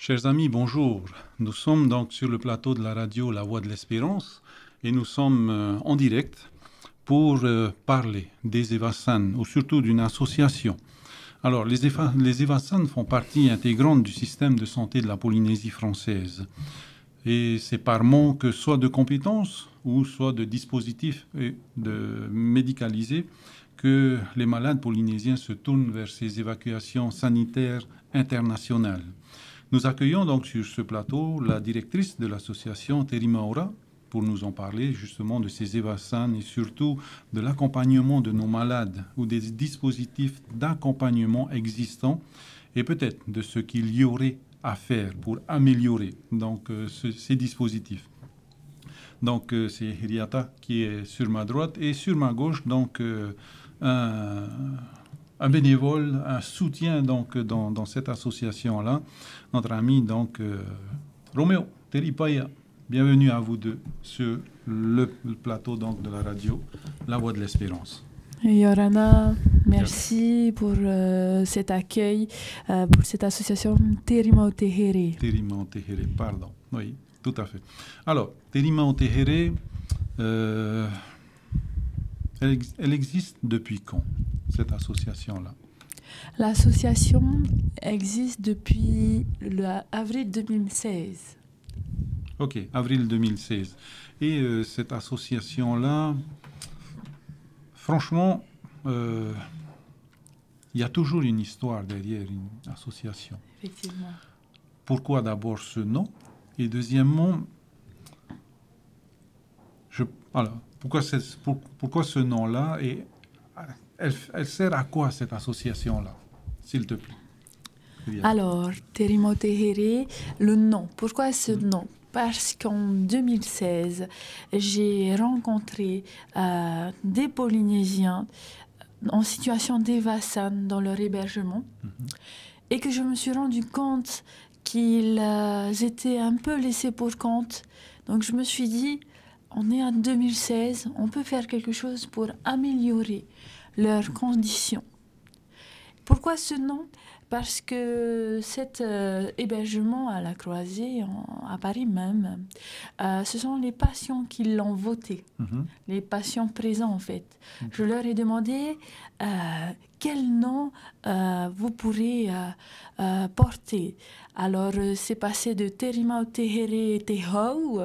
Chers amis, bonjour. Nous sommes donc sur le plateau de la radio La Voix de l'Espérance et nous sommes en direct pour parler des Evassan ou surtout d'une association. Alors, les Evassan font partie intégrante du système de santé de la Polynésie française. Et c'est par manque soit de compétences ou soit de dispositifs médicalisés que les malades polynésiens se tournent vers ces évacuations sanitaires internationales. Nous accueillons donc sur ce plateau la directrice de l'association Terry Maura pour nous en parler justement de ces Evassan et surtout de l'accompagnement de nos malades ou des dispositifs d'accompagnement existants et peut-être de ce qu'il y aurait à faire pour améliorer donc, ces dispositifs. Donc c'est Hiriata qui est sur ma droite et sur ma gauche donc un bénévole, un soutien donc dans cette association-là, notre ami donc Roméo Teripaya. Bienvenue à vous deux sur le plateau donc de la radio La Voix de l'Espérance. Yorana, merci pour cet accueil, pour cette association Terimau Tehere. Terimau Tehere, pardon. Oui, tout à fait. Alors, Terimau Tehere, elle existe depuis quand, cette association-là? L'association existe depuis avril 2016. Ok, avril 2016. Et cette association-là, franchement, il y a toujours une histoire derrière une association. Effectivement. Pourquoi d'abord ce nom? Et deuxièmement, pourquoi ce nom-là? Et elle sert à quoi cette association-là, s'il te plaît? Alors, Terimau Tehere, le nom. Pourquoi ce nom? Parce qu'en 2016, j'ai rencontré des Polynésiens en situation d'Evassan dans leur hébergement et que je me suis rendu compte qu'ils étaient un peu laissés pour compte. Donc je me suis dit, on est en 2016, on peut faire quelque chose pour améliorer leurs conditions. Pourquoi ce nom? Parce que cet hébergement à la Croisée, à Paris même, ce sont les patients qui l'ont voté, les patients présents en fait. Je leur ai demandé quel nom vous pourrez porter. Alors c'est passé de Terimau Tehere Tehau,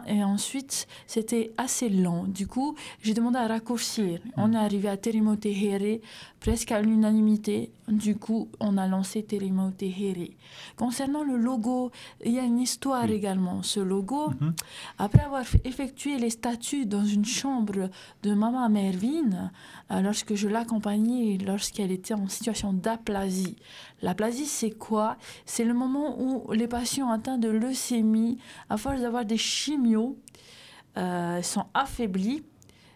et ensuite c'était assez long. Du coup, j'ai demandé à raccourcir. On est arrivé à Terimau Tehere presque à l'unanimité. Du coup, on a lancé Terimau Tehere. Concernant le logo, il y a une histoire également. Ce logo, après avoir effectué les statuts dans une chambre de Maman Mervyn, lorsque je l'accompagnais, lorsqu'elle était en situation d'aplasie. L'aplasie, c'est quoi? C'est le moment où les patients atteints de leucémie, à force d'avoir des chimios, sont affaiblis.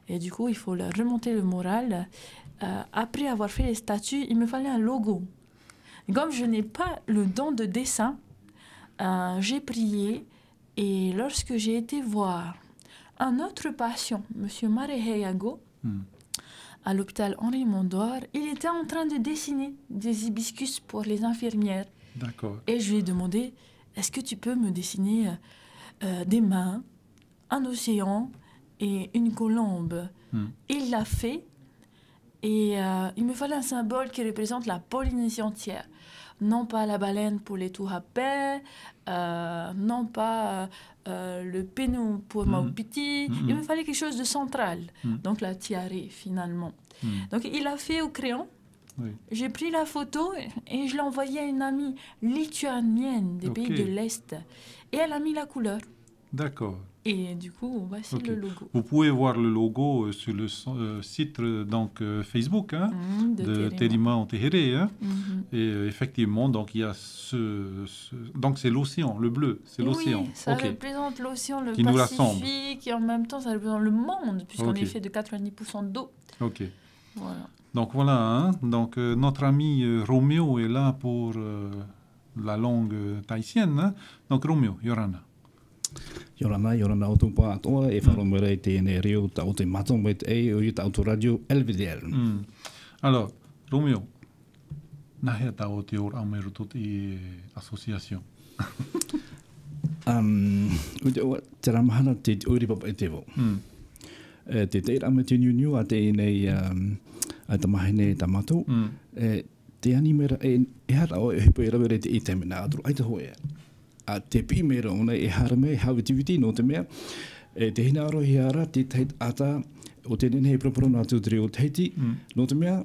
Et du coup, il faut leur remonter le moral. Après avoir fait les statuts, il me fallait un logo. Et comme je n'ai pas le don de dessin, j'ai prié. Et lorsque j'ai été voir un autre patient, M. Mareheyago, à l'hôpital Henri Mondor, il était en train de dessiner des hibiscus pour les infirmières. D'accord. Et je lui ai demandé, est-ce que tu peux me dessiner des mains, un océan et une colombe? Il l'a fait. Et il me fallait un symbole qui représente la Polynésie entière. Non pas la baleine pour les Tuhapais, non pas le pénou pour Maupiti. Il me fallait quelque chose de central. Donc la tiare, finalement. Donc il a fait au crayon. Oui. J'ai pris la photo et je l'ai envoyée à une amie lituanienne des pays de l'Est. Et elle a mis la couleur. D'accord. Et du coup, voici le logo. Vous pouvez voir le logo sur le site donc, Facebook de Terimau Tehere. Et effectivement, donc, il y a donc c'est l'océan, le bleu, c'est l'océan. Oui, ça représente l'océan, le qui Pacifique, et en même temps, ça représente le monde, puisqu'on est fait de 90% d'eau. Ok. Voilà. Donc voilà, donc notre ami Roméo est là pour la langue tahitienne. Donc Roméo, Yorana. Yorana o tupa atoa e wharamere tēnei reo ta o te matonga te e o i ta o radio LVDL. Alors, Roméo, nahe tao te or ameru tot I association. Te ramahana te oiripapa e te vo. Te te rama te niu a te nei a te mahine ta matou. Te animera e hara o e hipo e rawere te I te mena atru. Ai te hoe. A te pi mera ona e harame hawitiviti no te mea. Te hina aro hi ara te teit ata o te nene he proporona atu te reo teiti. No te mea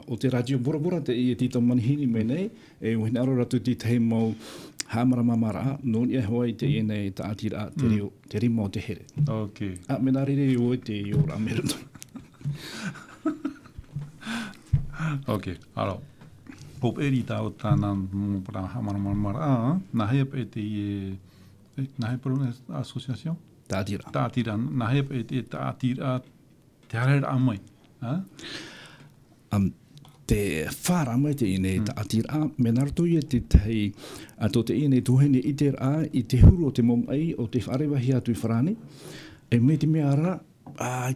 o te radio bora te I e tita manihini me nei. E o hina aro ratu te tei mau hamara mamara. No ni e hoa I te I nei ta atira te reo te rima o te here. Ok. Mena rere o te I o rameruto. Ok, alors, pop eri tau tānan mōpura hamara mamara, nahep e te nahep runa association? Ta atira. Ta atira, nahep e te ta atira te harera amai. Te whara mai te ine ta atira, mena rato I te tei ato te ine tuhene I te rā, I te huru o te momai o te wharewahi atu I wharane, e me te mea ara,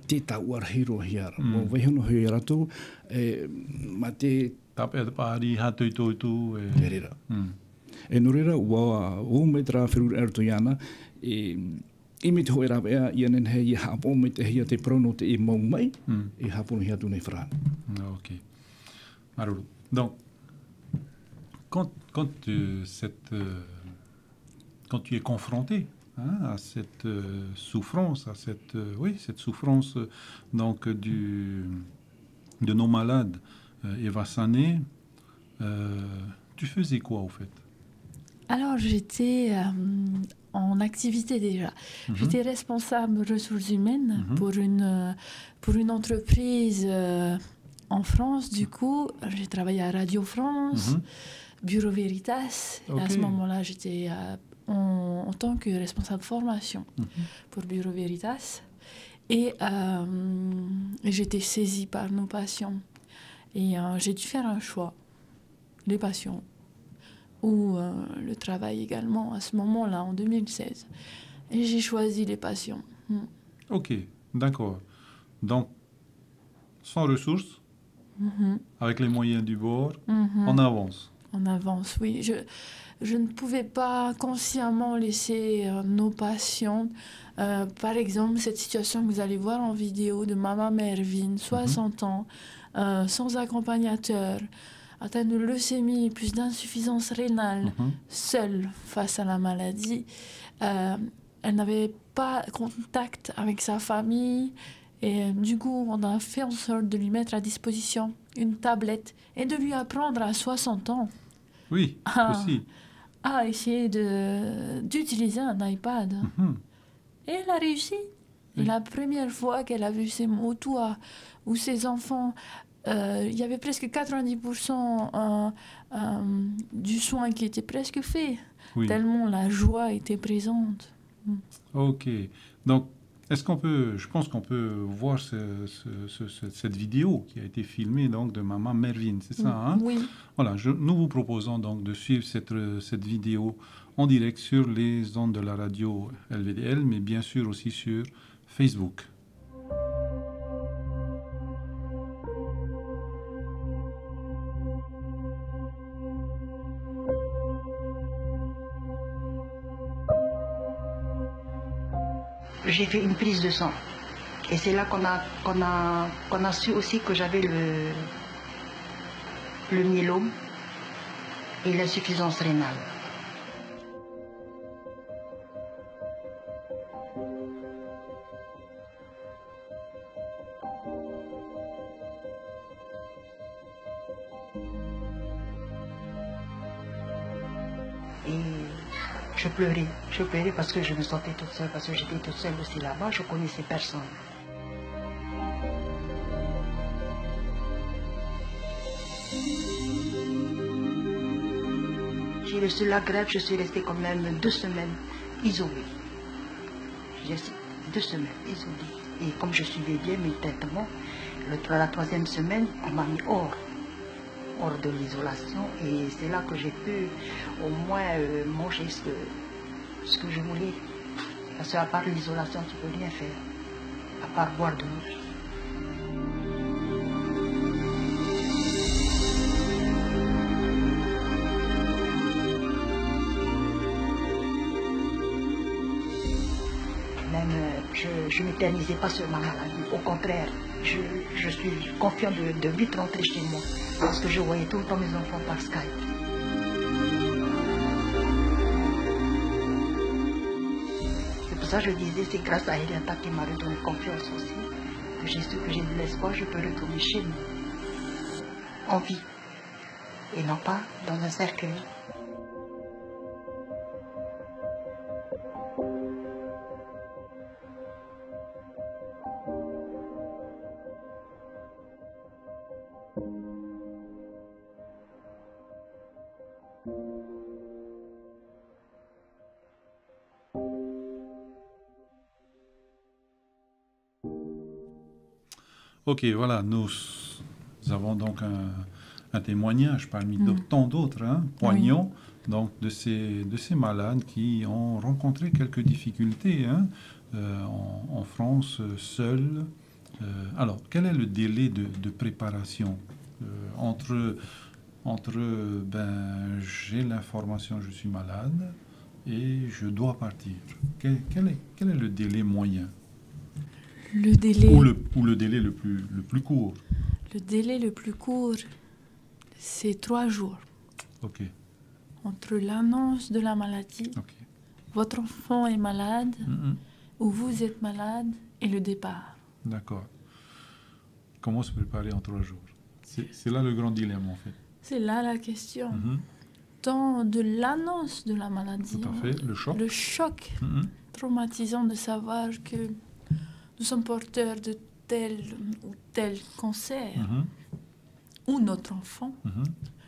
te tau arhiro hiara. Mo wehono hui rato, ma te... Tape te pāri hatu I tōtu. Te rera. E no rera, o me te rā whirura erto iana, I me te hoi rawea, I anen hei I hapo me te hia te prono te I mau mai, I hapo no hia tu nei wharane. Ok. Maruru. Donc, quand tu es confronté à cette souffrance, à cette souffrance donc de nos malades, Eva Sané, tu faisais quoi au fait? Alors j'étais en activité déjà. J'étais responsable ressources humaines pour une entreprise en France. Du coup, j'ai travaillé à Radio France, Bureau Veritas. Okay. À ce moment-là, j'étais en tant que responsable formation pour Bureau Veritas. Et j'étais saisie par nos patients. Et j'ai dû faire un choix, les patients, ou le travail également, à ce moment-là, en 2016. Et j'ai choisi les patients. Ok, d'accord. Donc, sans ressources, avec les moyens du bord, on avance. On avance, oui. Je ne pouvais pas consciemment laisser nos patients. Par exemple, cette situation que vous allez voir en vidéo de Maman Mervyn, 60 ans, sans accompagnateur, atteinte de leucémie, plus d'insuffisance rénale, seule face à la maladie. Elle n'avait pas contact avec sa famille. Et du coup, on a fait en sorte de lui mettre à disposition une tablette et de lui apprendre à 60 ans oui, aussi. à essayer d'utiliser un iPad. Et elle a réussi. Oui. La première fois qu'elle a vu ses motos ou ses enfants, il y avait presque 90% du soin qui était presque fait, tellement la joie était présente. Ok. Donc, est-ce qu'on peut, je pense qu'on peut voir cette vidéo qui a été filmée donc de Maman Mervyn, c'est ça, hein? Oui. Voilà, nous vous proposons donc de suivre cette vidéo en direct sur les ondes de la radio LVDL, mais bien sûr aussi sur Facebook. J'ai fait une prise de sang. Et c'est là qu'on a su aussi que j'avais le myélome et l'insuffisance rénale. Et je pleurais parce que je me sentais toute seule, parce que j'étais toute seule aussi là-bas, je connaissais personne. J'ai reçu la greffe, je suis restée quand même 2 semaines isolée. J'ai resté 2 semaines isolée. Et comme je suivais bien mes traitements, la 3e semaine, on m'a mis hors de l'isolation. Et c'est là que j'ai pu au moins manger ce que je voulais. Parce qu'à part l'isolation, tu ne peux rien faire. À part boire de l'eau. Même, je ne m'éternisais pas sur ma maladie. Au contraire, je suis confiante de vite rentrer chez moi. Parce que je voyais tout le temps mes enfants par Skype. C'est pour ça que je disais, c'est grâce à Eliata qui m'a redonné confiance aussi. Que j'ai su que j'ai de l'espoir, je peux retourner chez nous. En vie. Et non pas dans un cercueil. Ok, voilà, nous avons donc un témoignage parmi tant d'autres, hein, poignants, donc de ces malades qui ont rencontré quelques difficultés hein, en France, seuls. Alors, quel est le délai de préparation entre j'ai l'information, je suis malade et je dois partir? Quel est le délai moyen? Le délai... Ou le délai le plus court? Le délai le plus court, c'est 3 jours. Ok. Entre l'annonce de la maladie, votre enfant est malade, ou vous êtes malade, et le départ. D'accord. Comment se préparer en 3 jours? C'est là le grand dilemme, en fait. C'est là la question. Tant de l'annonce de la maladie, tout à fait. Le choc traumatisant de savoir que nous sommes porteurs de tel ou tel cancer, ou notre enfant,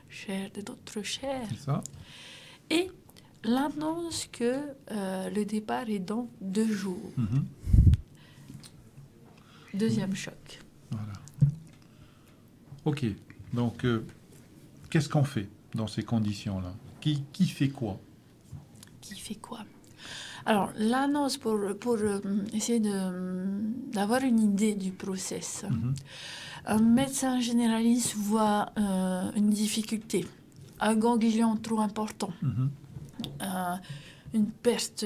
chair de notre chair. C'est ça. Et l'annonce que le départ est dans 2 jours. Deuxième choc. Voilà. Ok. Donc, qu'est-ce qu'on fait dans ces conditions-là? Qui fait quoi? Qui fait quoi? Alors, l'annonce, pour essayer d'avoir une idée du process, un médecin généraliste voit une difficulté, un ganglion trop important, une perte,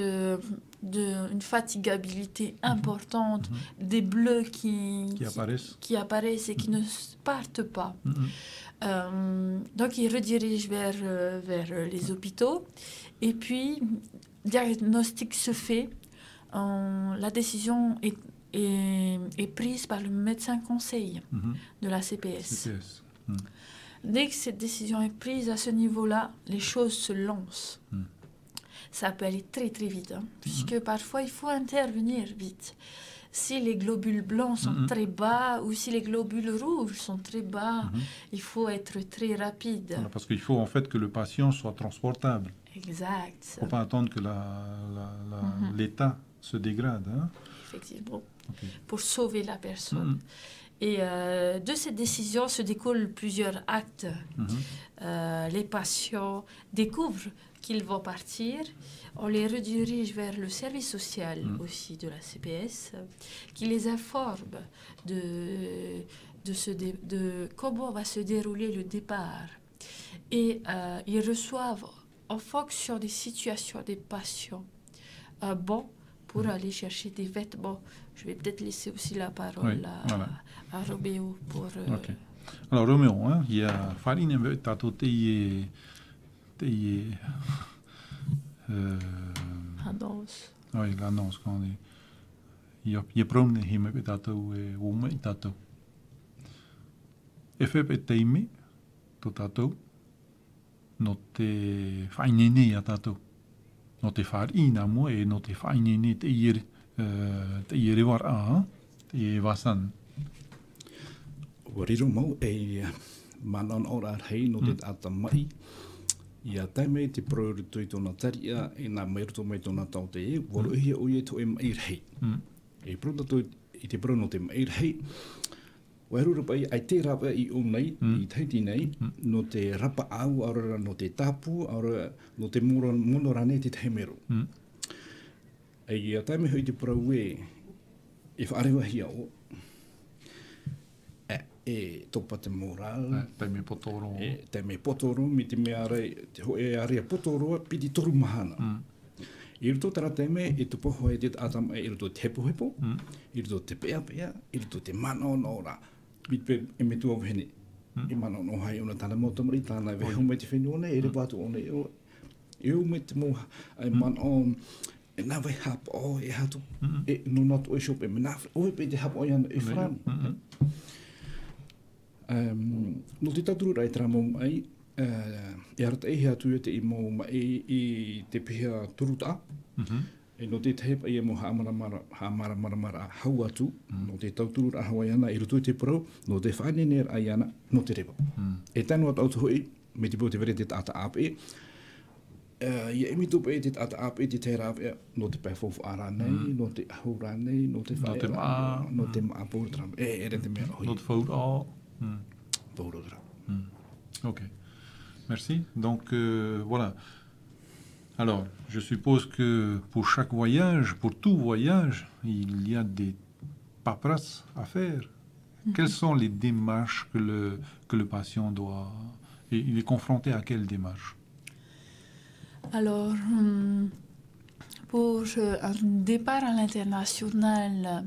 une fatigabilité importante, des bleus qui apparaissent et qui ne partent pas. Donc, il redirige vers les hôpitaux. Et puis, diagnostic se fait. La décision est prise par le médecin conseil de la CPS. Dès que cette décision est prise à ce niveau-là, les choses se lancent. Ça peut aller très très vite, puisque parfois il faut intervenir vite. Si les globules blancs sont très bas ou si les globules rouges sont très bas, il faut être très rapide. Voilà, parce qu'il faut en fait que le patient soit transportable. Exact. Il ne faut pas attendre que l'état se dégrade. Hein? Effectivement, pour sauver la personne. Et de cette décision se découlent plusieurs actes. Les patients découvrent qu'ils vont partir. On les redirige vers le service social aussi de la CPS, qui les informe de comment va se dérouler le départ. Et ils reçoivent, en fonction des situations des patients, un bon pour aller chercher des vêtements. Je vais peut-être laisser aussi la parole à Roméo pour... Alors Roméo, hein, il y a Farine annonce. Oui, l'annonce quand il y a promené hime betato et ume itato. Efe betaime totato no te fainene atato. No te farina mo e no te fainene te iere war a te vasan. Wariro mau e manon ora hei no te atamai. Ia taime te proerutu i tōna taria e nā mairuto mai tōna tau te e, waro ihi o ie to e mair hei. E protatu i te prono te mair hei, wairura pai ai te rapa i o nei, i teiti nei, no te rapa au, aurora no te tapu, aurora no te monorane te teimero. E ia taime hoi te prau e whaarewa hia o, e topa te moral. Taime potoro. Taime potoro, mi te mea rei, te hoe area potoroa, piti toru mahana. I roto tara te me, i te poho e te atama e i roto te hepo, i roto te pea, i roto te mana no ra. Mitpe e me tu hene. I mana no hai ona tana mo tamari tana ve hume te whenua e re watu ona e o me te mo ai mana o e nā vai hapa o e hatu e no natu e shop e me nā o e pe te hapa o iana e whrani. No te taturu rai tera mo mai e arata e hea tuia te i mo mai i te pihea turuta e no te tehepa i e mo haamaramara hau atu no te tauturu ra hawa iana i rutu te parau no te whanenera a iana no te rewa. E tanu at auto hoi me te po te vere te tata ape ia e mitu pe te tata ape te te rawe no te pēwhofu ara nei, no te ahura nei, no te whaera, no te maa pōtram. E re te mea hoi. No te whaura. Pōtram. Ok. Merci. Donc, voilà. Alors, je suppose que pour chaque voyage, pour tout voyage, il y a des paperasses à faire. Quelles sont les démarches que le patient doit... Et il est confronté à quelles démarches? Alors, pour un départ à l'international,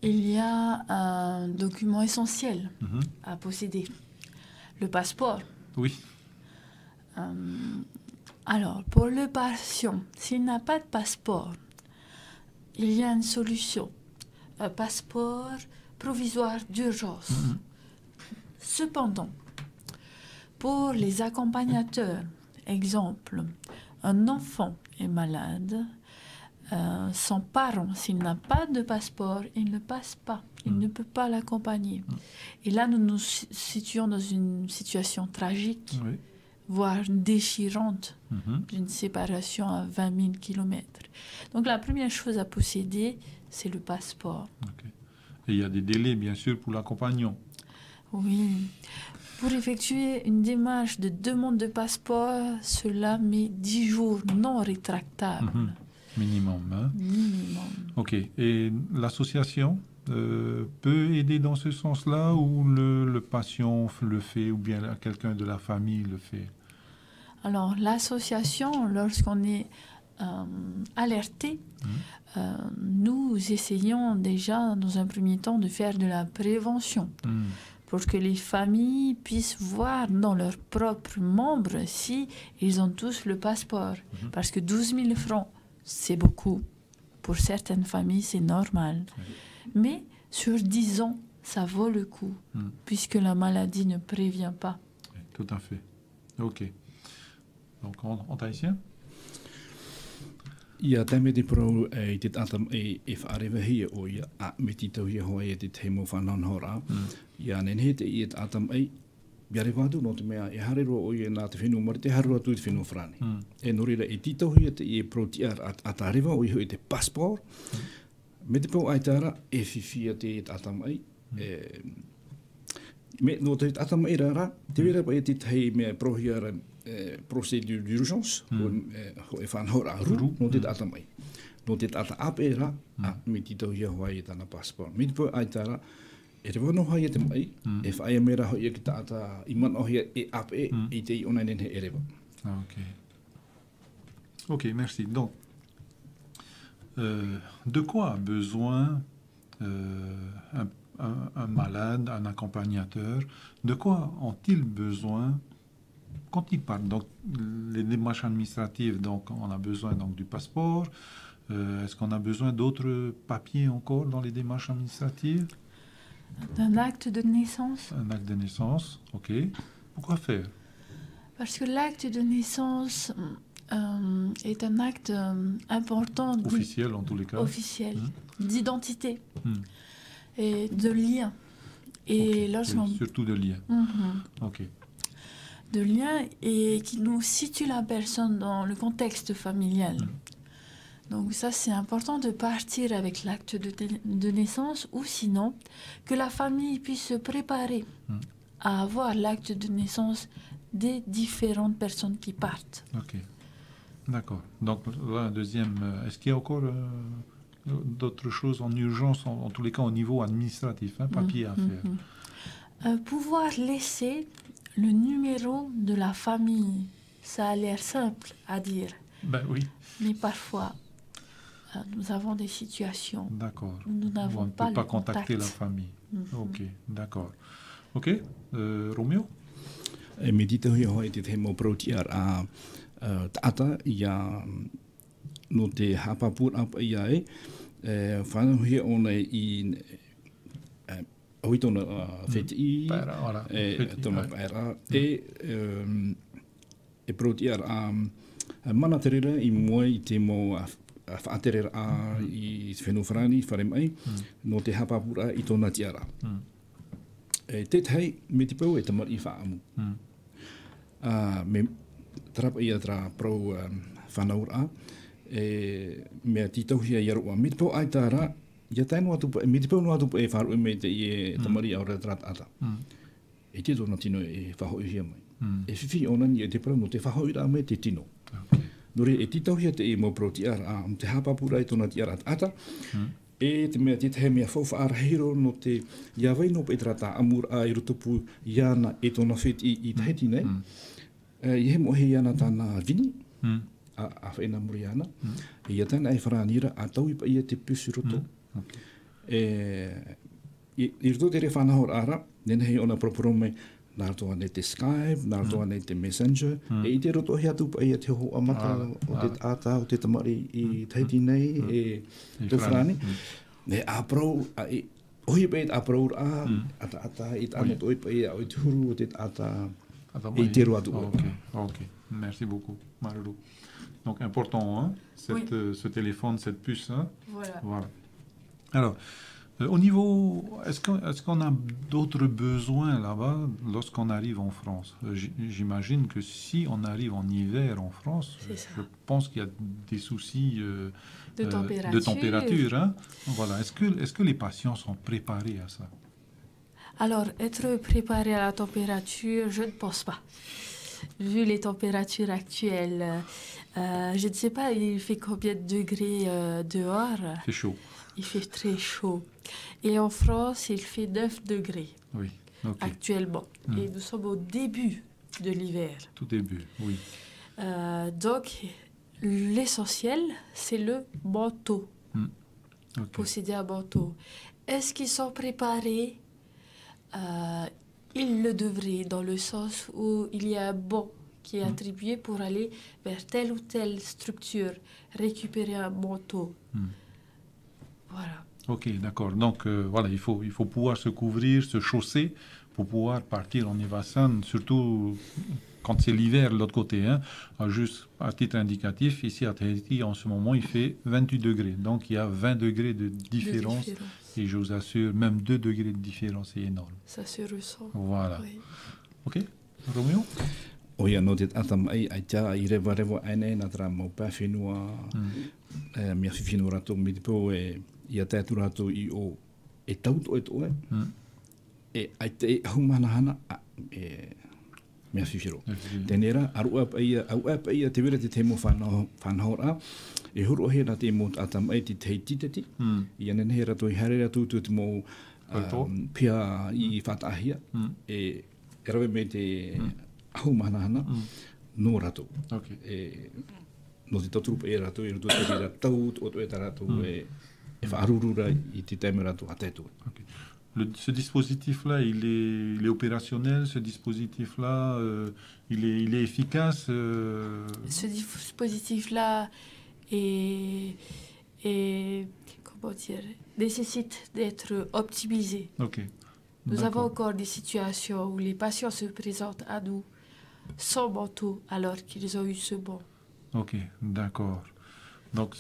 il y a un document essentiel à posséder, le passeport. Oui. Alors, pour le patient, s'il n'a pas de passeport, il y a une solution, un passeport provisoire d'urgence. Cependant, pour les accompagnateurs, exemple, un enfant est malade, son parent, s'il n'a pas de passeport, il ne passe pas, il ne peut pas l'accompagner. Et là, nous nous situons dans une situation tragique, voire déchirante, d'une séparation à 20 000 kilomètres. Donc la première chose à posséder, c'est le passeport. Okay. Et il y a des délais, bien sûr, pour l'accompagnant. Oui. Pour effectuer une démarche de demande de passeport, cela met 10 jours non rétractables. Minimum. Hein? Minimum. OK. Et l'association peut aider dans ce sens-là ou le patient le fait ou bien quelqu'un de la famille le fait? Alors, l'association, lorsqu'on est alerté, nous essayons déjà, dans un premier temps, de faire de la prévention pour que les familles puissent voir dans leurs propres membres si ils ont tous le passeport. Parce que 12 000 francs, c'est beaucoup. Pour certaines familles, c'est normal. Mais sur 10 ans, ça vaut le coup, puisque la maladie ne prévient pas. Tout à fait. OK. Donc, en tahitien? Ia teme te pro e te tatam e whaarewahi o ia a me titau ia hoa e te teimo whanan hora. Ia nenhe te i e tatam e biare wadu no te mea e harero o ia nā te whenua mara te harua tu te whenua whrani. E norira e titau ia te i e pro tiar a tarewa o ia te passport. Me te pau aitara e whiwhia te i tatam e me no te tatam e rara te wera pa e te tei mea prohiara procédure d'urgence ho e whan hora ruru no te tata mai. No te tata ape ra me titau ia hoa i tana passport. Me te pau aitara e te wano hoa i te mai e whaia mera hoa i ki tata i man ohi e ape i te i ona nenhe e rewa. OK. OK, merci. Donc, de quoi a besoin un malade, un accompagnateur? De quoi ont-ils besoin quand ils partent? Donc, les démarches administratives, donc, on a besoin donc, du passeport. Est-ce qu'on a besoin d'autres papiers encore dans les démarches administratives? Un acte de naissance. Un acte de naissance, OK. Pourquoi faire? Parce que l'acte de naissance est un acte important. Officiel, en tous les cas. Officiel, d'identité et de lien. Et lorsqu'on... Surtout de lien. OK. De lien et qui nous situe la personne dans le contexte familial. Donc ça, c'est important de partir avec l'acte de naissance ou sinon que la famille puisse se préparer à avoir l'acte de naissance des différentes personnes qui partent. OK. D'accord. Donc là, deuxième, est-ce qu'il y a encore d'autres choses en urgence, en tous les cas au niveau administratif, papier à faire? Pouvoir laisser le numéro de la famille, ça a l'air simple à dire. Ben oui. Mais parfois, nous avons des situations D'accord. où nous n'avons pas ne peut le pas contacter la contact. famille. Ok, d'accord. Ok, Roméo? Me tita hui hoi te te mo protiar a taata ia no te hapapur apa ia whanau hui ona i hui tona wheti Paera, voilà. tona paera protiar a mana terera i mua i te mo whaaterera a i whenowharani whare mai no te hapapura i tona tiara. Te tei me te pau tamari whaamu. Me trapa ia tra pro whanaura mea titauhia i aroa. Me te pau ai tāra, ia taino atu me te pau no atu e wharu me te i tamari aura trat ata. E te tōna tino e whahoihia mai. E whiwhi onani e te pau no te whahoira me te tino. Nore e titauhia te i mo pro tiara te hapapura i tōna tiara ata. E te mea te mea whauwha arahiro no te iawai no pe trata amur a i rotopu iana e tōna wheti i tahiti nei. I he mohe iana tāna vini, a whaena muri ana. E ia tāna e wharanira a tau ipa ia te pusi roto. I roto te re whanahor ara, nena hei ona proporome nā roto ane te Skype, nā roto ane te Messenger. E i te roto hea tupa ia te ho amata o te ata o te tamari i tahiti nei e te wharani. Ne a pro, ohi pa i te a pro a ata i te ane toi pa i o te huru o te ata i te roa tu. Ok, merci beaucoup, Marulu. Donc important, hein, ce téléphone, cette puce. Hein? Voilà. Alors, au niveau, est-ce qu'on a d'autres besoins là-bas lorsqu'on arrive en France? J'imagine que si on arrive en hiver en France, je pense qu'il y a des soucis de température. Hein? Voilà. Est-ce que les patients sont préparés à ça? Alors, être préparé à la température, je ne pense pas. Vu les températures actuelles, je ne sais pas, il fait combien de degrés dehors? Il fait chaud. Il fait très chaud. Et en France, il fait 9 degrés actuellement. Et nous sommes au début de l'hiver. Tout début, oui. Donc, l'essentiel, c'est le manteau. Posséder un manteau. Est-ce qu'ils sont préparés? Ils le devraient, dans le sens où il y a un bon qui est attribué pour aller vers telle ou telle structure, récupérer un manteau. Voilà. Ok, d'accord. Donc, voilà, il faut pouvoir se couvrir, se chausser pour pouvoir partir en Hivasan, surtout quand c'est l'hiver de l'autre côté. Hein. Juste à titre indicatif, ici à Tahiti, en ce moment, il fait 28 degrés. Donc, il y a 20 degrés de différence. Et je vous assure, même 2 degrés de différence, c'est énorme. Ça se ressent. Voilà. Oui. Ok, Roméo? Oia no te atam ai tia i rewa aine na tra mau pawhenua mea whiwhino rato me te po i a tētu rato i o e tauto e toe e ai te humanahana mea whiwhiro. Tēnera, au apa ia te wera te temo whanahora e huru he na te mo atam ai te tei titeti i anene he rato i hare rato tu te mo pia i whatahia e rawe me te ahu manahana no rato. No te taturupa e rato, i rato te rira tau o e tarato e whaarurura i te taime rato a tētua. Ce dispositif-là, il est opérationnel, ce dispositif-là, il est efficace Ce dispositif-là comment dire, nécessite d'être optimisé. Nous avons encore des situations où les patients se présentent à nous sans manteau alors qu'ils ont eu ce bon. Ok, d'accord. Donc,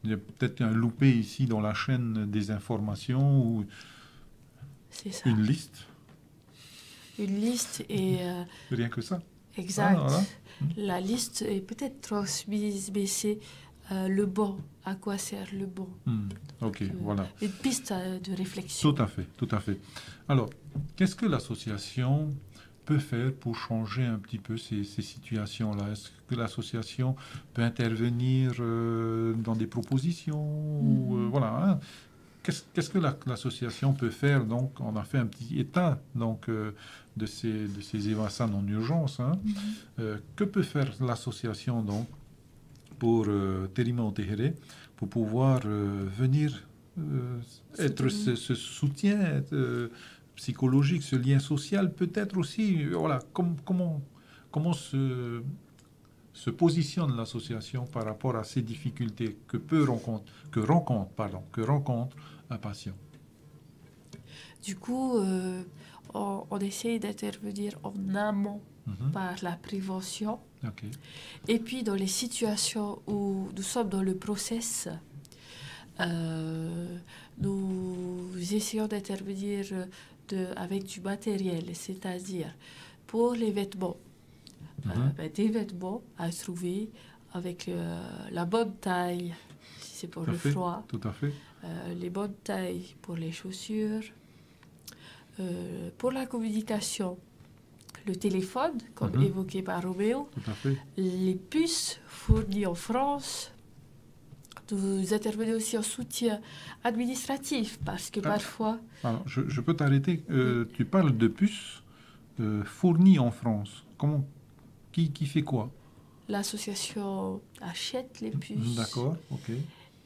il y a peut-être un loupé ici dans la chaîne des informations ou c'est ça. Une liste. Une liste et... Rien que ça. Exact. Voilà. La liste est peut-être transmise, mais c'est le bon. À quoi sert le bon? Ok, voilà. Une piste de réflexion. Tout à fait. Alors, qu'est-ce que l'association peut faire pour changer un petit peu ces situations-là? Est-ce que l'association peut intervenir dans des propositions ou, voilà, hein? Qu'est-ce que l'association peut faire? Donc, on a fait un petit état donc, de ces évacuations en urgence. Hein. Que peut faire l'association donc pour Terima Otehere, pour pouvoir venir être ce soutien psychologique, ce lien social, peut-être aussi, voilà, comment se positionne l'association par rapport à ces difficultés que rencontre un patient. Du coup, on essaie d'intervenir en amont par la prévention. Okay. Et puis, dans les situations où nous sommes dans le process, nous essayons d'intervenir avec du matériel, c'est-à-dire pour les vêtements, des vêtements à trouver avec la bonne taille, si c'est pour le froid. Tout à fait. Les bonnes tailles pour les chaussures. Pour la communication, le téléphone, comme évoqué par Roméo, tout à fait. Les puces fournies en France. Vous intervenez aussi en soutien administratif, parce que parfois... Alors, je peux t'arrêter. Tu parles de puces fournies en France. Comment, qui fait quoi? L'association achète les puces. D'accord, ok.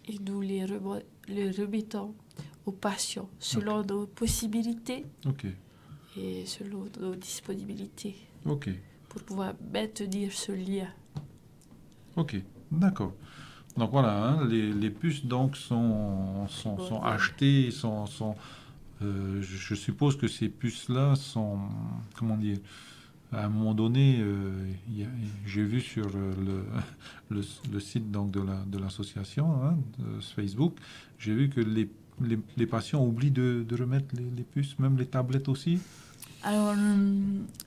Et nous les remettons aux patients selon nos possibilités et selon nos disponibilités. Ok. Pour pouvoir maintenir ce lien. Ok, d'accord. Donc voilà, les puces donc sont achetées, je suppose que ces puces-là sont, comment dire, à un moment donné, j'ai vu sur le site donc de l'association, de Facebook, j'ai vu que les patients oublient de remettre les puces, même les tablettes aussi. Alors,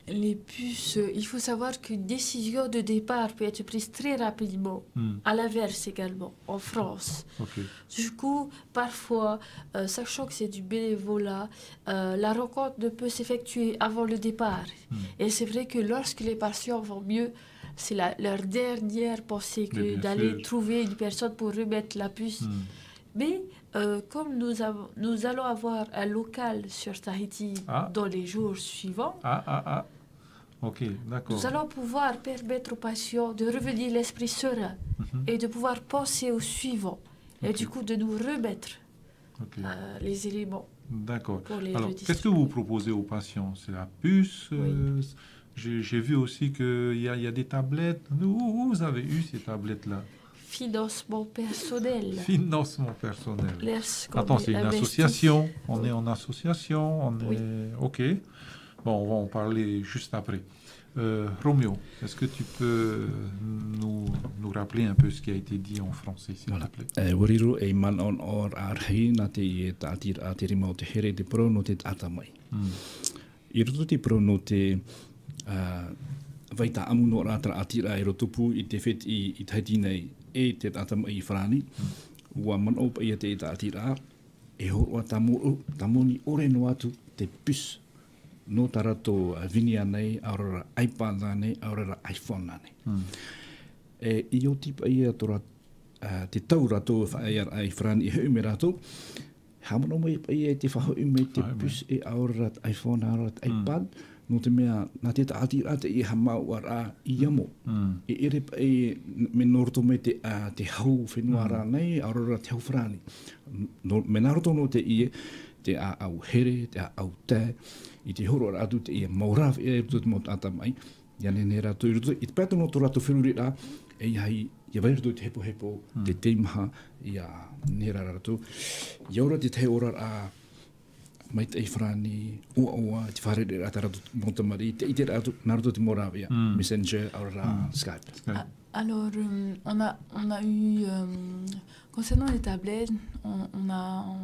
les puces, il faut savoir qu'une décision de départ peut être prise très rapidement, à l'inverse également, en France. Okay. Du coup, parfois, sachant que c'est du bénévolat, la rencontre ne peut s'effectuer avant le départ. Et c'est vrai que lorsque les patients vont mieux, c'est leur dernière pensée que d'aller trouver une personne pour remettre la puce. Mais comme nous allons avoir un local sur Tahiti dans les jours suivants, ok, d'accord. Nous allons pouvoir permettre aux patients de revenir l'esprit serein et de pouvoir penser au suivant et du coup de nous remettre les éléments. D'accord. Alors, qu'est-ce que vous proposez aux patients? C'est la puce? J'ai vu aussi qu'il y a des tablettes. Où vous avez eu ces tablettes-là? Financement personnel. Financement personnel. Attends, c'est une association. On est en association. Ok. Bon, on va en parler juste après. Roméo, est-ce que tu peux nous rappeler un peu ce qui a été dit en français, s'il te plaît? Wariru e man on or arhi na te tātir a te rima o te here te pro no te atamai. I roto te pro no te vaita amu no rātara atira e rotupu i te whet i Tahiti nei e te atamai i whrani. Ua man o pa ia te atira e horua tamoni ore no atu te pus. No tarato vinia nei, aurora iPad nei, aurora iPhone nei. I o tipa ia tora te tau rato ai whrani i heu me rato, hamono mai pa ia te whahau me te pus e aurora iPhone, aurora iPad, no te mea, nā te taati rata i hamau ara i amo. E ere pa e me noroto me te hau whenua ara nei, aurora te hau whrani. Me naroto no te ie, te au here, te au te, i te horo atu te ia mauraf e ruto te mot atamai, ia ne rato i ruto, i te pētono to rato whiruri rā, e iai, ia vai ruto te hepo, te teimaha, ia ne rato, ia ora te te ora rā, mai te whrani, ua, te wharere rā te rato montamari, te ite rato, nā rato te moravia, Messenger, aura Skype. Alors, on a eu, concernant les tablettes, on a...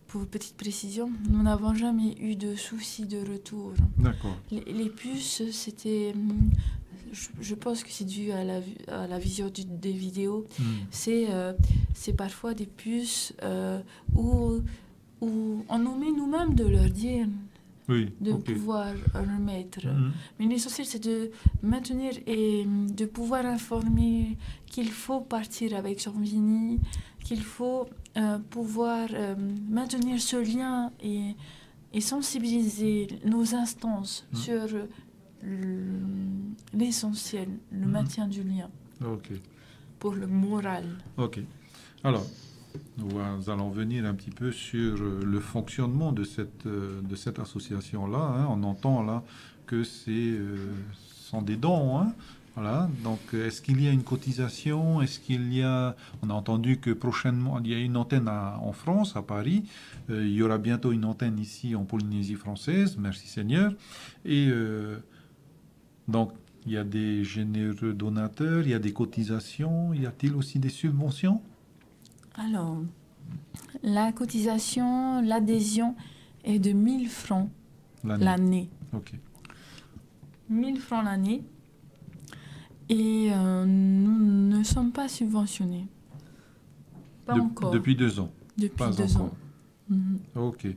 Pour petite précision, nous n'avons jamais eu de soucis de retour. D'accord. Les puces, c'était... Je pense que c'est dû à la vision des vidéos. C'est parfois des puces où on nous met nous-mêmes de leur dire de pouvoir remettre. Mais l'essentiel, c'est de maintenir et de pouvoir informer qu'il faut partir avec son Vini, qu'il faut pouvoir maintenir ce lien et sensibiliser nos instances sur l'essentiel, le maintien du lien. Ok, pour le moral. Ok. Alors, nous allons venir un petit peu sur le fonctionnement de cette association-là. Hein. On entend là que ce sont des dons. Hein. Voilà. Donc, est-ce qu'il y a une cotisation? Est-ce qu'il y a... On a entendu que prochainement, il y a une antenne en France, à Paris. Il y aura bientôt une antenne ici en Polynésie française. Merci Seigneur. Et donc, il y a des généreux donateurs, il y a des cotisations. Y a-t-il aussi des subventions? Alors, la cotisation, l'adhésion est de 1000 francs l'année. Ok. 1000 francs l'année. Et nous ne sommes pas subventionnés. Pas encore. Depuis 2 ans. Depuis pas 2 ans. Ok.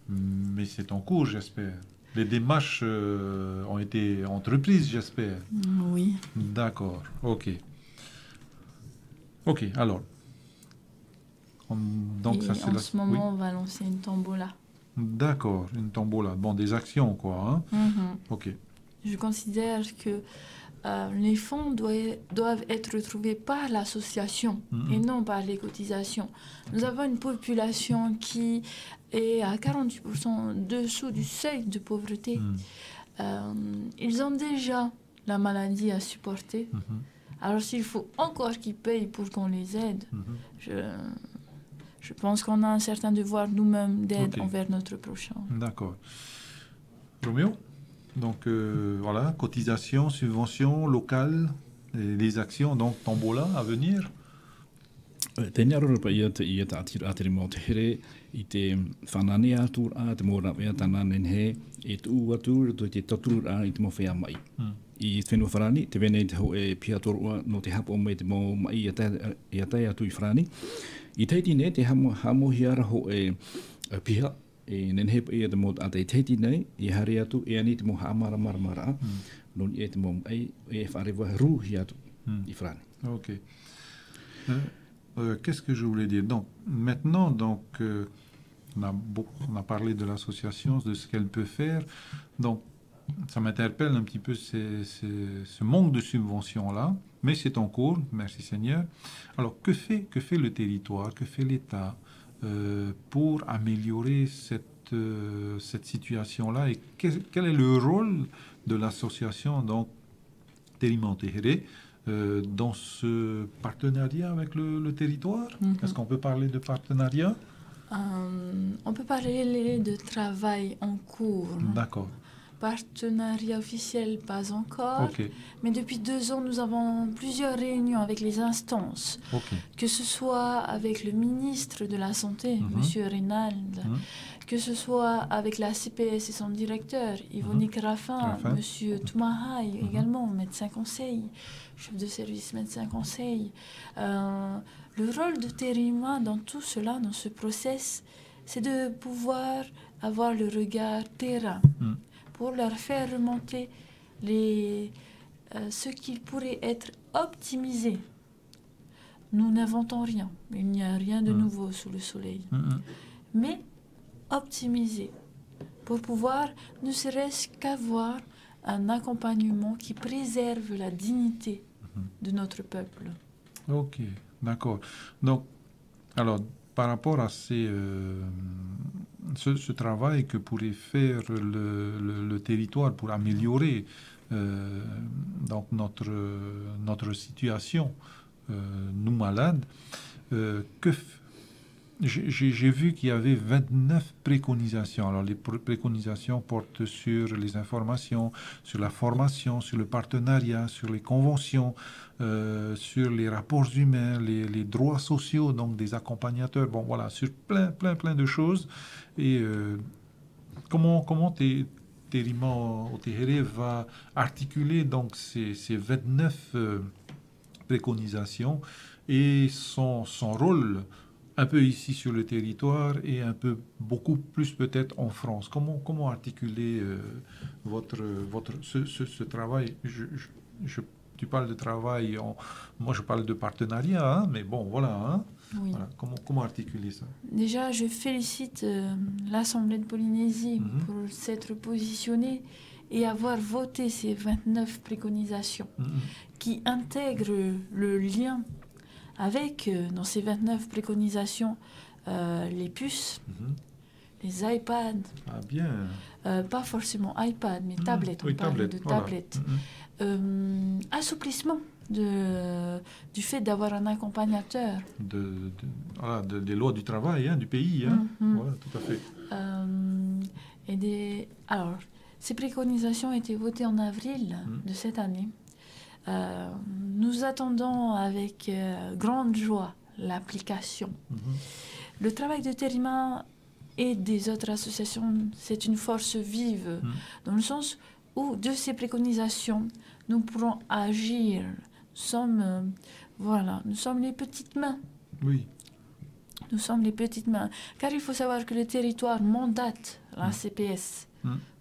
Mais c'est en cours, j'espère. Les démarches ont été entreprises, j'espère. Oui. D'accord. Ok. Ok, alors. Donc, et ça, c'est en ce moment, oui. on va lancer une tombola. D'accord, une tombola. Bon, des actions, quoi. Hein? Ok. Je considère que les fonds doivent être retrouvés par l'association et non par les cotisations. Nous avons une population qui est à 48% dessous du seuil de pauvreté. Ils ont déjà la maladie à supporter. Alors s'il faut encore qu'ils payent pour qu'on les aide, je pense qu'on a un certain devoir nous-mêmes d'aide envers notre prochain. D'accord. Roméo? Donc, voilà, cotisation, subvention locale, les actions, donc tombola à venir. Tēnei arora ia te atiri mō te here I te whanane ātūra te mōra mea tāna nenhe e tū atu to te tatūra I te mōwhea mai. I whenua wharani, te wene te ho e pia torua no te hapo mai te mō mai I atai atu I wharani. I teiti ne te hamohi ara ho e pia e nenhe pa ia te mō atei teiti nei I hare atu e ani te mō haamara maramara non e te mō mai e wharewa ruhi atu I wharani. Ok. Qu'est-ce que je voulais dire? Donc, maintenant, donc, on a parlé de l'association, de ce qu'elle peut faire. Donc, ça m'interpelle un petit peu ce manque de subventions-là, mais c'est en cours, merci Seigneur. Alors, que fait le territoire, que fait l'État pour améliorer cette situation-là et quel est le rôle de l'association, donc, Terimaotehere, dans ce partenariat avec le territoire? Est-ce qu'on peut parler de partenariat? On peut parler de travail en cours. D'accord. Partenariat officiel, pas encore. Mais depuis 2 ans, nous avons plusieurs réunions avec les instances. Que ce soit avec le ministre de la Santé, M. Reynald, que ce soit avec la CPS et son directeur, Yvonique Raffin, M. Toumahaï, également, médecin conseil, chef de service médecin conseil. Le rôle de Terima dans tout cela, dans ce process, c'est de pouvoir avoir le regard terrain pour leur faire remonter ce qui pourrait être optimisé. Nous n'inventons rien, il n'y a rien de nouveau sous le soleil. Mais optimiser pour pouvoir ne serait-ce qu'avoir un accompagnement qui préserve la dignité de notre peuple. Ok, d'accord. Donc, alors, par rapport à ce travail que pourrait faire le territoire pour améliorer donc notre situation, nous malades, j'ai vu qu'il y avait 29 préconisations. Alors, les préconisations portent sur les informations, sur la formation, sur le partenariat, sur les conventions, sur les rapports humains, les droits sociaux, donc des accompagnateurs. Bon, voilà, sur plein de choses. Et comment Terimaotehere va articuler donc ces 29 préconisations et son rôle un peu ici sur le territoire et beaucoup plus peut-être en France. Comment articuler ce travail? Tu parles de travail, moi je parle de partenariat, hein, mais bon, voilà. Hein, oui. Voilà. Comment articuler ça? Déjà, je félicite l'Assemblée de Polynésie pour s'être positionnée et avoir voté ces 29 préconisations qui intègrent le lien avec, dans ces 29 préconisations, les puces, les iPads, pas forcément iPad, mais tablettes, on parle de tablettes. Assouplissement du fait d'avoir un accompagnateur. Des lois du travail, du pays, voilà, tout à fait. Alors, ces préconisations ont été votées en avril de cette année. Nous attendons avec grande joie l'application. Le travail de Terima et des autres associations, c'est une force vive, dans le sens où de ces préconisations, nous pourrons agir. Nous sommes les petites mains. Oui. Nous sommes les petites mains. Car il faut savoir que le territoire mandate la CPS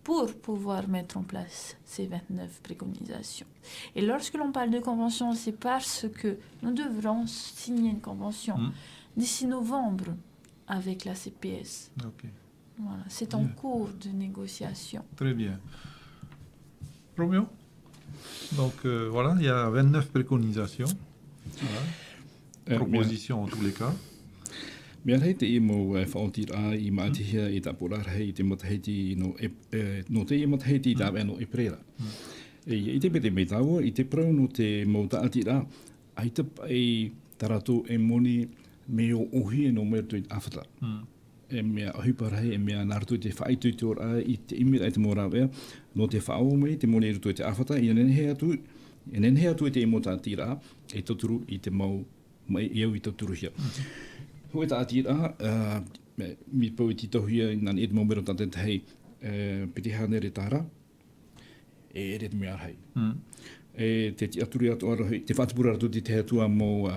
pour pouvoir mettre en place ces 29 préconisations. Et lorsque l'on parle de convention, c'est parce que nous devrons signer une convention d'ici novembre avec la CPS. Okay. Voilà, c'est en cours de négociation. Très bien. Romeo? Donc voilà, il y a 29 préconisations. Voilà. Propositions en tous les cas. Mea rei te imo whaotira I maatihia I tapurar hei te mataheiti no te mataheiti ta no e prera. I te pete me taua, I te prau no te mauta atira, ai te pai tarato e moni me o ohi no mea tui awhata. E mea ahiparahei, e mea nartu te whaitui te ora I te imi ai te mora wea, no te whao mei te moni rutu te awhata, I nenhea tu te mauta atira, e toturu I te mau, mai iau I toturu hia. Hoi ta atira, mi pau I titohia nani et momero tate te hei piti hane re tāra, e ere te mea hei. E te aturi atu ara hei, te whatapura atu te atua mō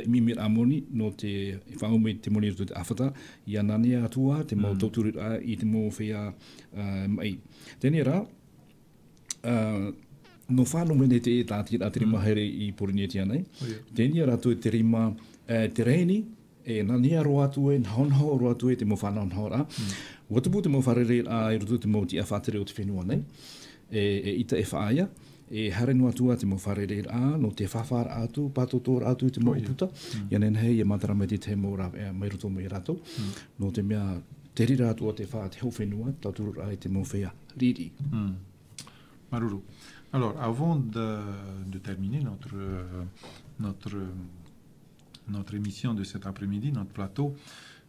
mimir amoni no te whaumei te moni atu te awhata, I anane atua te mō tauturi I te mō whea mai. Tēnei rā, no whāno mene te tātira te rima here I Porineti anei, tēnei rā tu te rima te reini, e nania ro atu e nhaonhao ro atu e te mo whanonhao rā. Watapu te mo wharere a I roto te mo ti a whatere o te whenua nei, e ita e whaaya, e hare no atua te mo wharere a no te whawhara atu, patotora atu te mo uputa, ia nenhei e matarama te mo rā mai roto mai rato, no te mea te rira atua te wha te hau whenua, tauturu rā te mo whea riri. Maruru. Alors, avant de terminer notre émission de cet après-midi, notre plateau,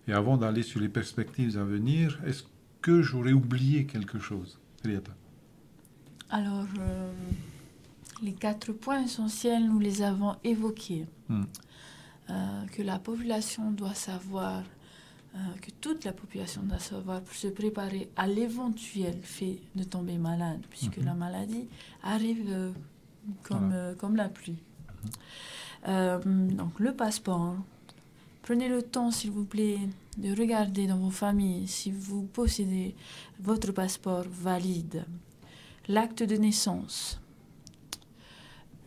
et avant d'aller sur les perspectives à venir, est-ce que j'aurais oublié quelque chose, Rieta? Alors, les 4 points essentiels, nous les avons évoqués. Que la population doit savoir, que toute la population doit savoir pour se préparer à l'éventuel fait de tomber malade, puisque la maladie arrive comme la pluie. Donc le passeport, prenez le temps s'il vous plaît de regarder dans vos familles si vous possédez votre passeport valide, l'acte de naissance,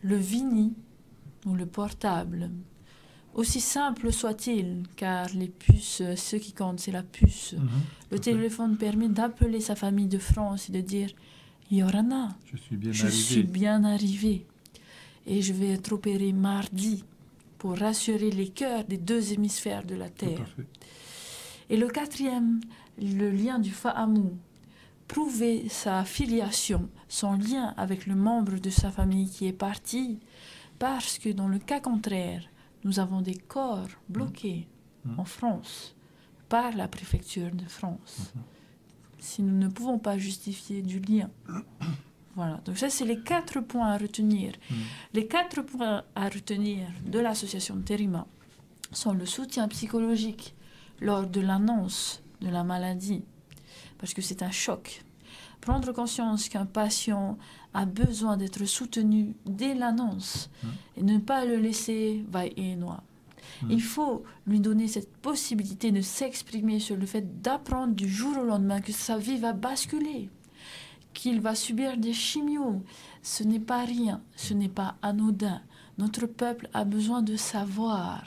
le VINI ou le portable, aussi simple soit-il, car les puces, ce qui compte c'est la puce. Le téléphone permet d'appeler sa famille de France et de dire « Yorana, je suis bien arrivé. Et je vais être opéré mardi pour rassurer les cœurs des 2 hémisphères de la Terre. » Et le 4e, le lien du Fa'amu. Prouver sa filiation, son lien avec le membre de sa famille qui est parti, parce que dans le cas contraire, nous avons des corps bloqués en France par la préfecture de France. Si nous ne pouvons pas justifier du lien. Voilà, donc ça c'est les 4 points à retenir. Les 4 points à retenir de l'association Terima sont le soutien psychologique lors de l'annonce de la maladie, parce que c'est un choc. Prendre conscience qu'un patient a besoin d'être soutenu dès l'annonce et ne pas le laisser va-et-noir. Il faut lui donner cette possibilité de s'exprimer sur le fait d'apprendre du jour au lendemain que sa vie va basculer, qu'il va subir des chimios. Ce n'est pas rien, ce n'est pas anodin. Notre peuple a besoin de savoir.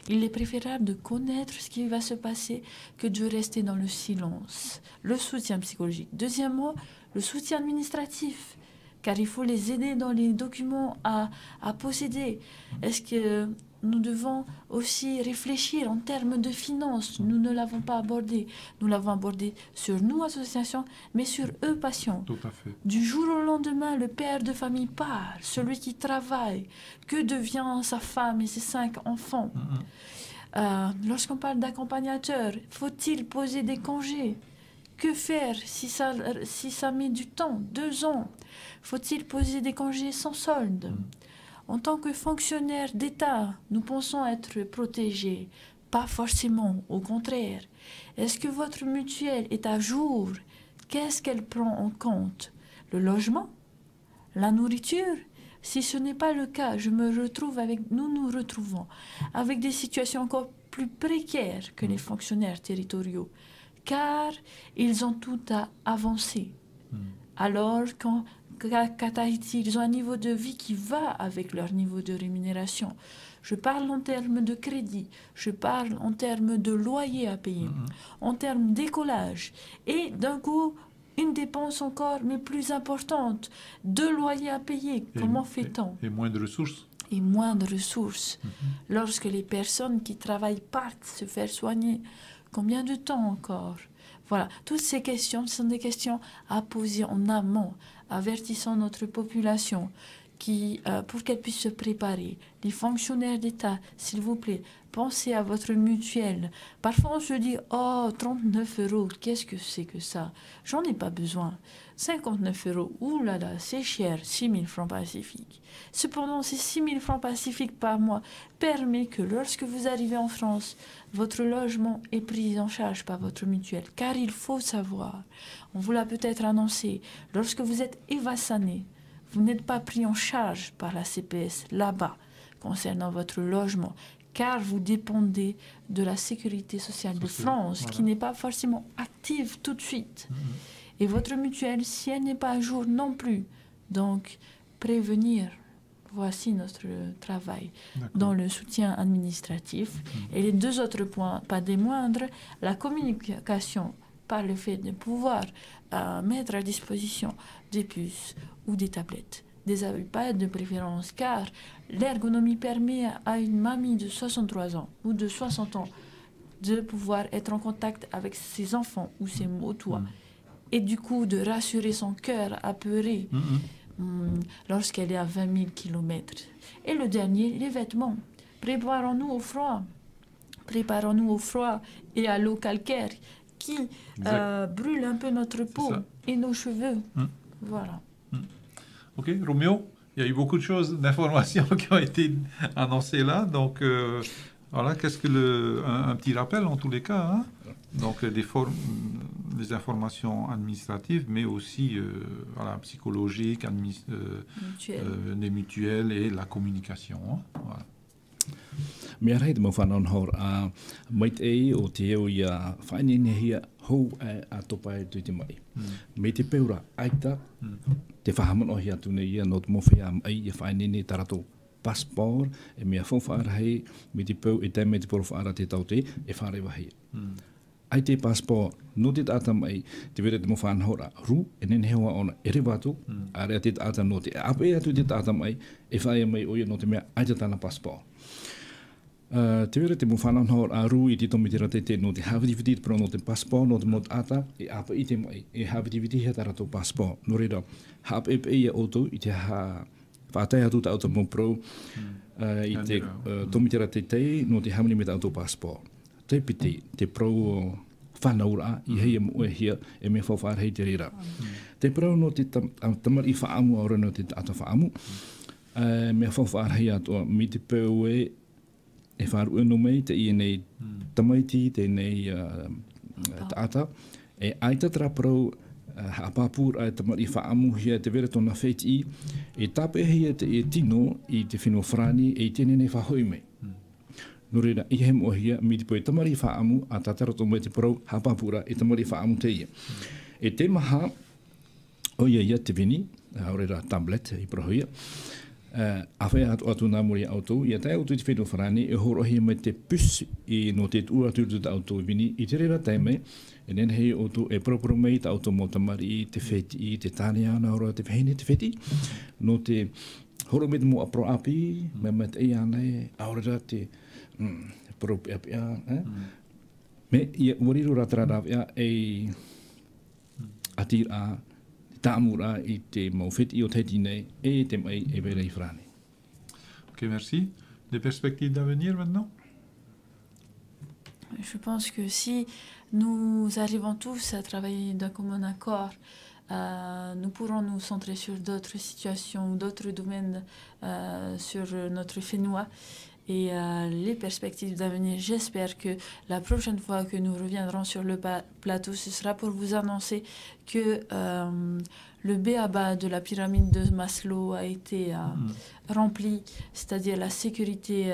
Il est préférable de connaître ce qui va se passer que de rester dans le silence. Le soutien psychologique. Deuxièmement, le soutien administratif, car il faut les aider dans les documents à posséder. Est-ce que nous devons aussi réfléchir en termes de finances? Nous ne l'avons pas abordé. Nous l'avons abordé sur nous, associations, mais sur eux, patients. Tout à fait. Du jour au lendemain, le père de famille part, celui qui travaille. Que devient sa femme et ses 5 enfants? Lorsqu'on parle d'accompagnateur, faut-il poser des congés? Que faire si ça met du temps, 2 ans? Faut-il poser des congés sans solde? En tant que fonctionnaire d'État, nous pensons être protégés. Pas forcément, au contraire. Est-ce que votre mutuelle est à jour? Qu'est-ce qu'elle prend en compte? Le logement? La nourriture? Si ce n'est pas le cas, nous nous retrouvons avec des situations encore plus précaires que les fonctionnaires territoriaux, car ils ont tout à avancer. Alors, qu'à Tahiti, ils ont un niveau de vie qui va avec leur niveau de rémunération. Je parle en termes de crédit, je parle en termes de loyer à payer, en termes d'écolage. Et d'un coup, une dépense encore, mais plus importante, 2 loyers à payer. Comment fait-on? Et moins de ressources. Et moins de ressources. Lorsque les personnes qui travaillent partent se faire soigner, combien de temps encore? Voilà, toutes ces questions sont des questions à poser en amont, avertissant notre population pour qu'elle puisse se préparer. Les fonctionnaires d'État, s'il vous plaît, pensez à votre mutuelle. Parfois, on se dit, oh, 39 €, qu'est-ce que c'est que ça? J'en ai pas besoin. 59 €, ouh là là, c'est cher, 6 000 francs pacifiques. Cependant, ces 6 000 francs pacifiques par mois permettent que lorsque vous arrivez en France, votre logement est pris en charge par votre mutuelle. Car il faut savoir, on vous l'a peut-être annoncé, lorsque vous êtes évassané, vous n'êtes pas pris en charge par la CPS là-bas concernant votre logement, car vous dépendez de la sécurité sociale de France, qui n'est pas forcément active tout de suite. Et votre mutuelle, si elle n'est pas à jour non plus, donc prévenir, voici notre travail dans le soutien administratif. Et les 2 autres points, pas des moindres, la communication par le fait de pouvoir mettre à disposition des puces ou des tablettes, des iPads de préférence, car l'ergonomie permet à une mamie de 63 ans ou de 60 ans de pouvoir être en contact avec ses enfants ou ses motois, et du coup de rassurer son cœur apeuré lorsqu'elle est à 20 000 km. Et le dernier, les vêtements. Préparons-nous au froid. Préparons-nous au froid et à l'eau calcaire qui brûle un peu notre peau et nos cheveux. Voilà. Ok, Roméo, il y a eu beaucoup de choses, d'informations qui ont été annoncées là. Donc, voilà, qu'est-ce que un petit rappel en tous les cas, hein? Donc, des informations administratives, mais aussi voilà, psychologiques, des mutuelles et la communication. Hein? Voilà. Mea rei te mawhanau hor a mait o te eo i a whainene hia hou a topa e tui te mai. Me te peura aita, te whahamon o hia tune ia no te mowhi am ai i a whainene tarato passport e mea whawhaara hei me te peu e te me te poro whaara te tau te e whaare wahi. Ai te passport no te tata mai te wera te mawhanau hor a ru e nene hewa ona ere watu a rea te tata no te ape atu te tata mai e whaia mai o ia no te mea aita tana passport. Te wera te mawhanau hor a ru i te tomitera te no te hawitiwiti pro no te passport no te mot ata e apa i te mai e hawitiwiti hea tarato passport. No reira, hap e pe ia oto i te whaatai atu ta auto mo pro i te tomitera te no te hamini me ta auto passport. Te piti, te pro whanaura i hei mo e hia e me whawhara hei te reira. Te pro no te tamar i whaamu aura no te ata whaamu me whawhara hei atua mi te peu e wharu eno mei te i nei tamaiti, te nei taata, e aita traprau hapapur a tamar i whaamu hia te vera tona wheti e tape hea te e tino i te whenua whrani e tene nei whahoi mei. No reira, i hem o hia, mi te poe tamar i whaamu a tatarato mei te parau hapapura e tamar i whaamu te ia. E te maha o ia te vini, au reira tablet i prohoia, Awhai atu nā muri auto, ia tai auto te whenua wharani, e horohi mai te pus I no te tua atu te auto vini, I te rewa taimei, e nena hei auto e proporo mai ta auto mo tamari, te wheti, te tāne ana ora, te whene te wheti, no te horo me te mo apro api, mai te ei anei, aora te pro api a, me ia wariru ratarara ia e atir a, Tamura I te maufeti o teti nei e te mai e verei frane. Ok, merci. Des perspectives d'avenir maintenant? Je pense que si nous arrivons tous à travailler d'un commun accord, nous pourrons nous centrer sur d'autres situations, d'autres domaines sur notre Fénois. Et les perspectives d'avenir, j'espère que la prochaine fois que nous reviendrons sur le plateau, ce sera pour vous annoncer que le b.a.-ba de la pyramide de Maslow a été rempli, c'est-à-dire la sécurité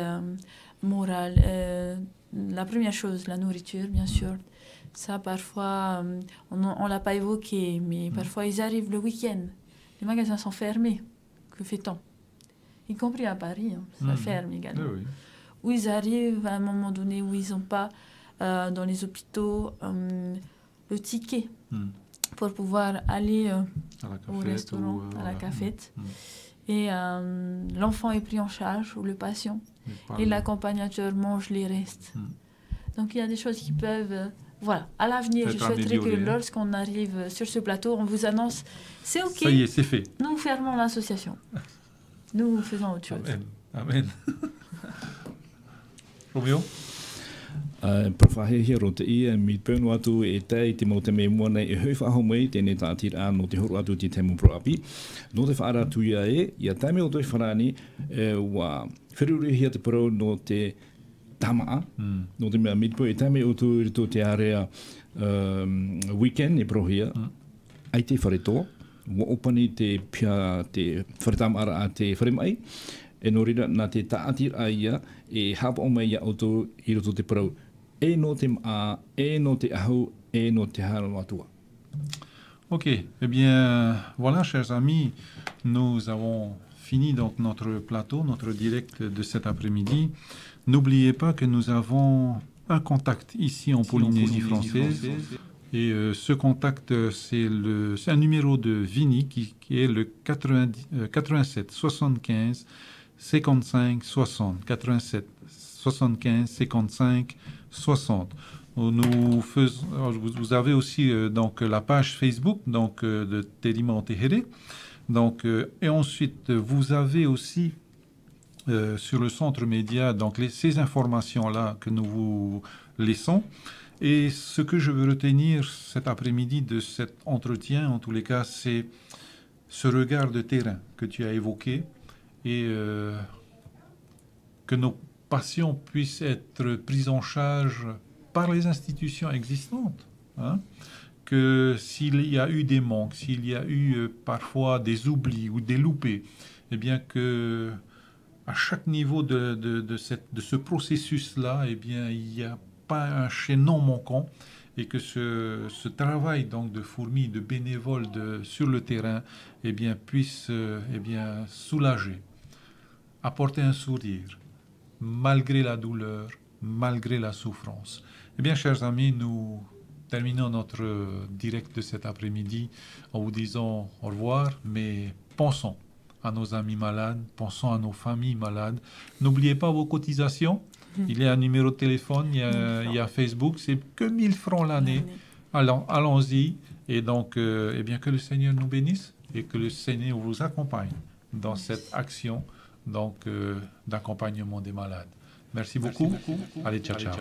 morale. La première chose, la nourriture, bien sûr. Ça, parfois, on ne l'a pas évoqué, mais parfois, ils arrivent le week-end. Les magasins sont fermés. Que fait-on? Y compris à Paris, ça ferme également. Oui. Où ils arrivent à un moment donné où ils n'ont pas dans les hôpitaux le ticket pour pouvoir aller au restaurant, à la cafette. Et l'enfant est pris en charge, ou le patient, et l'accompagnateur mange les restes. Donc il y a des choses qui peuvent... Voilà, à l'avenir, je souhaiterais que lorsqu'on arrive sur ce plateau, on vous annonce, c'est OK. Ça y est, c'est fait. Nous fermons l'association. Nous faisons autre chose. Amen. Amen. Romeo? Prawhahe ro te ia, mi pēnu atu e tei te mo te me mua nei e hui whaho mei, tēnei tātira a no te horo atu te temu pro api. No te whaara atu ia ia taime o toi wharani, wa whiruri hia te pro no te tamaa, no te mea midpo, e taime o tu rito te area weekend e pro hia, ai te wharetoa, wa opani te pia te wharetamara a te wharemai, e no rira nā te tātira ia, e hapa o mai ia auto I roto te parau, e no te maa, e no te ahu, e no te hara matua. Ok, eh bien, voilà, chers amis, nous avons fini donc notre plateau, notre direct de cet après-midi. N'oubliez pas que nous avons un contact ici en Polynésie française. Et ce contact, c'est un numéro de Vini qui est le 87 75 55 60. 87 75 55 60. Vous avez aussi donc la page Facebook donc de Terima o Tehere. Donc et ensuite vous avez aussi sur le centre média donc ces informations là que nous vous laissons. Et ce que je veux retenir cet après-midi de cet entretien, en tous les cas, c'est ce regard de terrain que tu as évoqué et que nos patients puissent être pris en charge par les institutions existantes. Hein? Que s'il y a eu des manques, s'il y a eu parfois des oublis ou des loupés, eh bien que à chaque niveau de ce processus-là, eh bien il y a pas un chaînon manquant et que ce travail donc de fourmis, de bénévoles sur le terrain eh bien, puisse soulager, apporter un sourire, malgré la douleur, malgré la souffrance. Eh bien, chers amis, nous terminons notre direct de cet après-midi en vous disant au revoir, mais pensons à nos amis malades, pensons à nos familles malades. N'oubliez pas vos cotisations. Il y a un numéro de téléphone, il y a Facebook, c'est que 1000 francs l'année. Allons-y. Et donc, eh bien, que le Seigneur nous bénisse et que le Seigneur vous accompagne dans cette action donc, d'accompagnement des malades. Merci beaucoup. Allez, ciao, ciao.